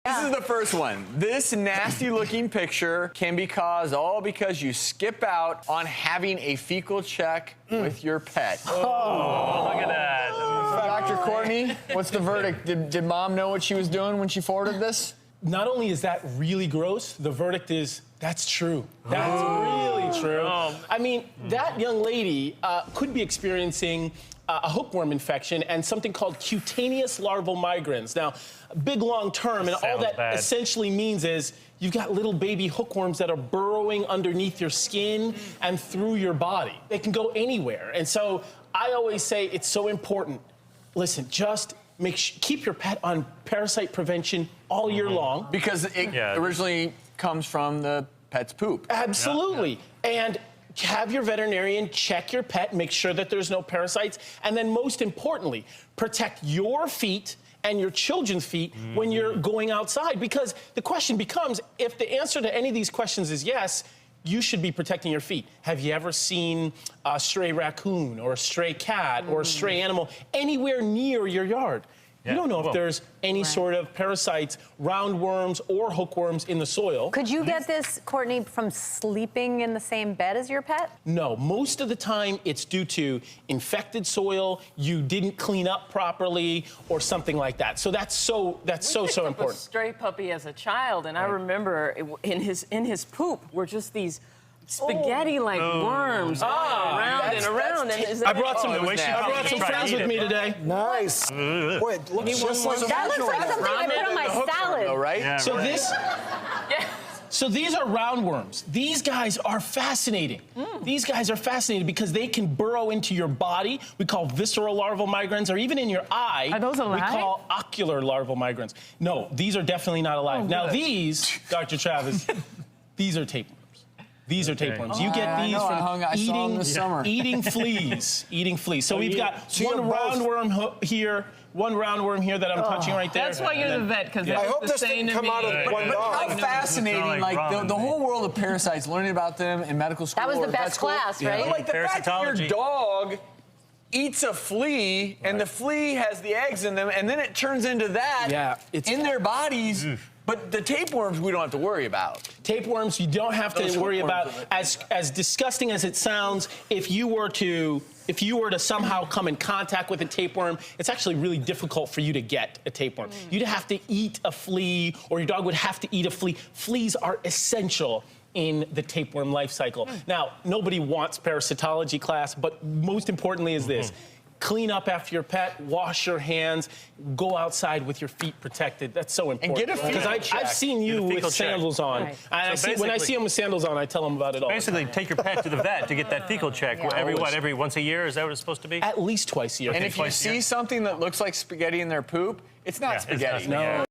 This is the first one. This nasty-looking picture can be caused all because you skip out on having a fecal check with your pet. Oh, look at that. Dr. Courtney, what's the verdict? Did Mom know what she was doing when she forwarded this? Not only is that really gross, the verdict is that's true. That's really true. I mean, that young lady could be experiencing a hookworm infection and something called cutaneous larval migrans. Now, big long term, and all that essentially means is you've got little baby hookworms that are burrowing underneath your skin and through your body. They can go anywhere. And so I always say it's so important. Listen, just keep your pet on parasite prevention all year long. Because it originally comes from the pet's poop. Absolutely. And have your veterinarian check your pet, make sure that there's no parasites, and then most importantly, protect your feet and your children's feet when you're going outside. Because the question becomes, if the answer to any of these questions is yes, you should be protecting your feet. Have you ever seen a stray raccoon or a stray cat or a stray animal anywhere near your yard? You don't know if there's any sort of parasites, roundworms or hookworms in the soil. Could you get this, Courtney, from sleeping in the same bed as your pet? No, most of the time it's due to infected soil, you didn't clean up properly, or something like that. So that's so important. A stray puppy as a child, and I remember in his poop were just these spaghetti-like worms around and around. I brought some friends with me today. Nice. Boy, it looks just like that looks like something I put on my salad. Though, right? Yeah, so these are roundworms. These guys are fascinating. These guys are fascinating because they can burrow into your body. We call visceral larval migrans, or even in your eye. Are those alive? We call ocular larval migrans. No, these are definitely not alive. Now these, Dr. Travis, these are tapeworms. These are tapeworms. You get these from eating fleas. Eating fleas. So we've got one roundworm here, one roundworm here that I'm touching right there. That's why you're the vet, because I hope this didn't come out of one dog. How fascinating, like the whole world of parasites, learning about them in medical school. That was the best class, right? Like the fact that your dog eats a flea, and the flea has the eggs in them, and then it turns into that in their bodies. But the tapeworms we don't have to worry about. Tapeworms you don't have to worry about. As disgusting as it sounds, if you were to somehow come in contact with a tapeworm, it's actually really difficult for you to get a tapeworm. You'd have to eat a flea, or your dog would have to eat a flea. Fleas are essential in the tapeworm life cycle. Now, nobody wants parasitology class, but most importantly is this. Clean up after your pet, wash your hands, go outside with your feet protected. That's so important. And get a fecal check. I've seen you with sandals on. Right. When I see them with sandals on, I tell them about it all. Basically, take your pet to the vet to get that fecal check. Every once a year? Is that what it's supposed to be? At least twice a year. And if you see something that looks like spaghetti in their poop, it's not spaghetti. No.